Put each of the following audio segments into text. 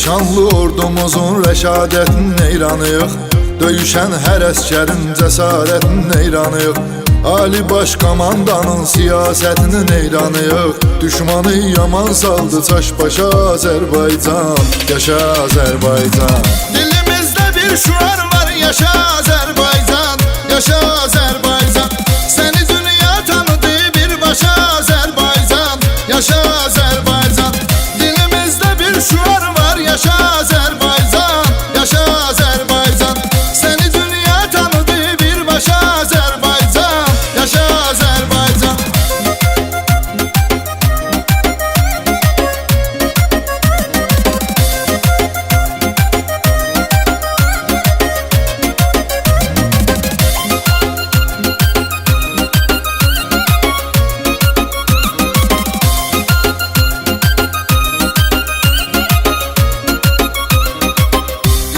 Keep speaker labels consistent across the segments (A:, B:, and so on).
A: şanlı ordumuzun rəşadətin eyranıyıq. Döyüşən hər əskərin cəsarətin eyranıyıq. Ali baş komandanın siyasətinin eyranıyıq. Düşmanı yaman saldı çaş başa Azərbaycan. Yaşa Azərbaycan.
B: Dilimizdə bir şuar var, yaşa Azərbaycan. Yaşa Azərbaycan. Səni dünya tanıdı birbaşa Azərbaycan. Yaşa Azərbaycan. Dilimizdə bir şuar var, yaşa Azərbaycan. Yaşa Azərbaycan. Səni dünya tanıdı birbaşa Azərbaycan. Yaşa Azərbaycan.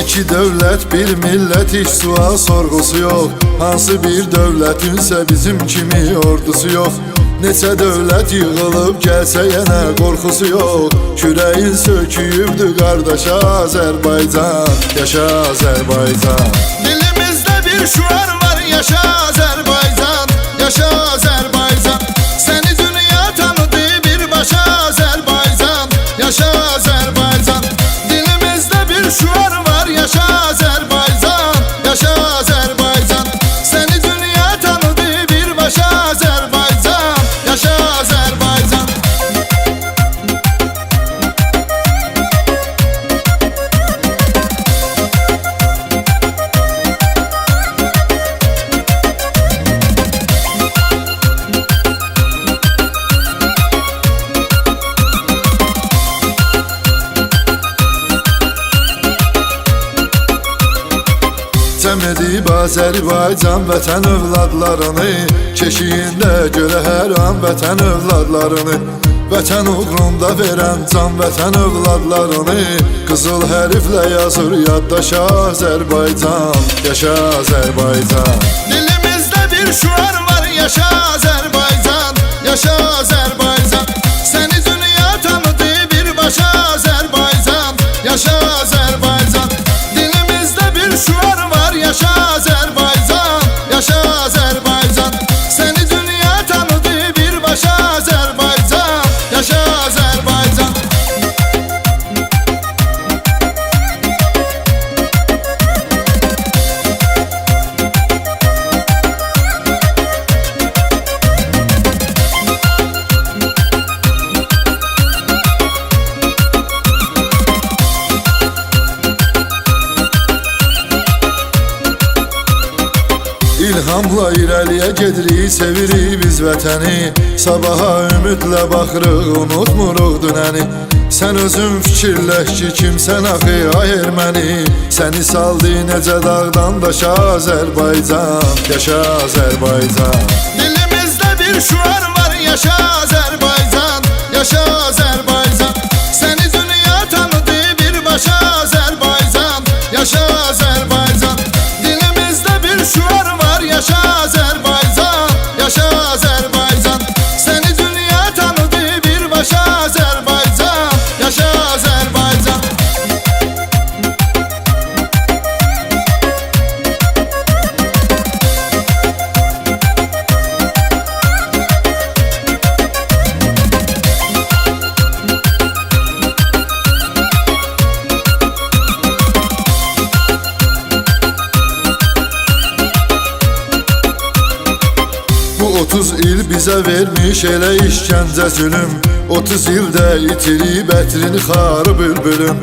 A: İki dövlət, bir millət, heç sual sorğusu yox. Hansı bir dövlətinsə bizim kimi ordusu yox. Neçə dövlət yığılıb gəlsə yenə qorxusu yox. Kürəyin söküyübdü qardaşa Azərbaycan. Yaşa Azərbaycan.
B: Dilimizdə bir şuar var, yaşa Azərbaycan. Yaşa Azərbaycan. Səni dünya tanıdı birbaşa Azərbaycan. Yaşa Azərbaycan. Dilimizdə bir şuar var, yaşa Azərbaycan. Yaşa Azərbaycan. Səni dünya tanıdı birbaşa Azərbaycan. Yaşa Azərbaycan.
A: Cəm edib Azərbaycan vətən övladlarını, keşiyində görə hər an vətən övladlarını. Vətən uğrunda verən can vətən övladlarını, qızıl hərflə yazır yaddaşa Azərbaycan. Yaşa Azərbaycan.
B: Dilimizdə bir şuar var, yaşa Azərbaycan. Yaşa Azərbaycan. Səni dünya tanıdı birbaşa Azərbaycan. Yaşa Azərbaycan. Dilimizdə bir şuar var, yaşa Azərbaycan. Yaşa Azərbaycan. Səni dünya tanıdı birbaşa Azərbaycan. Yaşa Azərbaycan.
A: İlhamla irəliyə gedirik, sevirik biz vətəni. Sabaha ümidlə baxırıq, unutmuruq dünəni. Sən özün fikirləş ki, kimsən axı ay erməni. Səni saldı necə dağdan daşa Azərbaycan. Yaşa Azərbaycan.
B: Dilimizdə bir şuar var, yaşa Azərbaycan. Yaşa Azərbaycan. Səni dünya tanıdı birbaşa Azərbaycan. Yaşa Azərbaycan. Dilimizdə bir şuar var, yaşa Azərbaycan. Yaşa Azərbaycan. Səni dünya tanıdı birbaşa Azərbaycan. Yaşa Azərbaycan.
A: Bu 30 il bizə vermiş elə işgəncə zülüm. 30 ildə itirib ətrini xarı bülbülüm.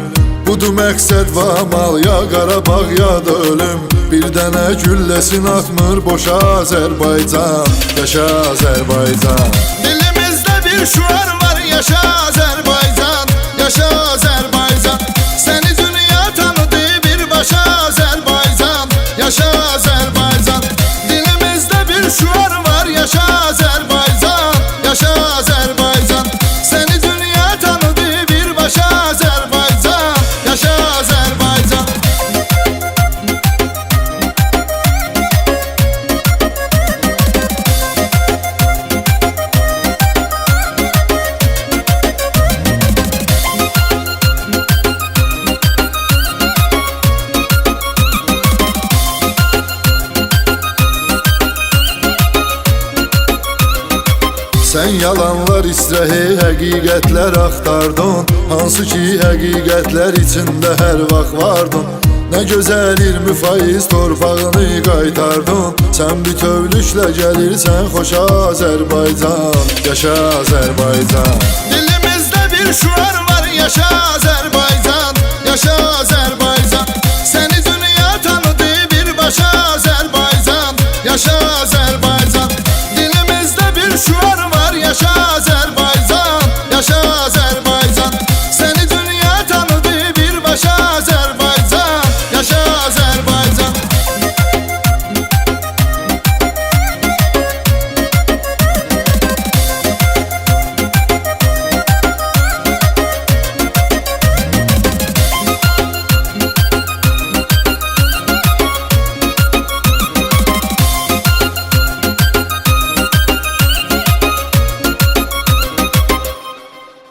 A: Budur məqsəd və amal, ya Qarabağ ya da ölüm. Bir dənə gülləsin atmır boşa Azərbaycan. Yaşa Azərbaycan.
B: Dilimizdə bir şuar var, yaşa Azərbaycan. Yaşa Azərbaycan. Səni dünya tanıdı birbaşa Azərbaycan. Yaşa Azərbaycan. Dilimizdə bir şuar var, yaşa Azərbaycan. Yaşa Azərbaycan. Səni dünya tanıdı birbaşa Azərbaycan. Yaşa Azərbaycan.
A: Sən yalanlar istəhi, həqiqətlər axtardın. Hansı ki həqiqətlər içində hər vaxt vardın. Nə gözəl 20 faiz torpağını qaytardın. Sən bütövlüklə gəlirsən xoşa Azərbaycan. Yaşa Azərbaycan.
B: Dilimizdə bir şuar var, yaşa Azərbaycan, yaşa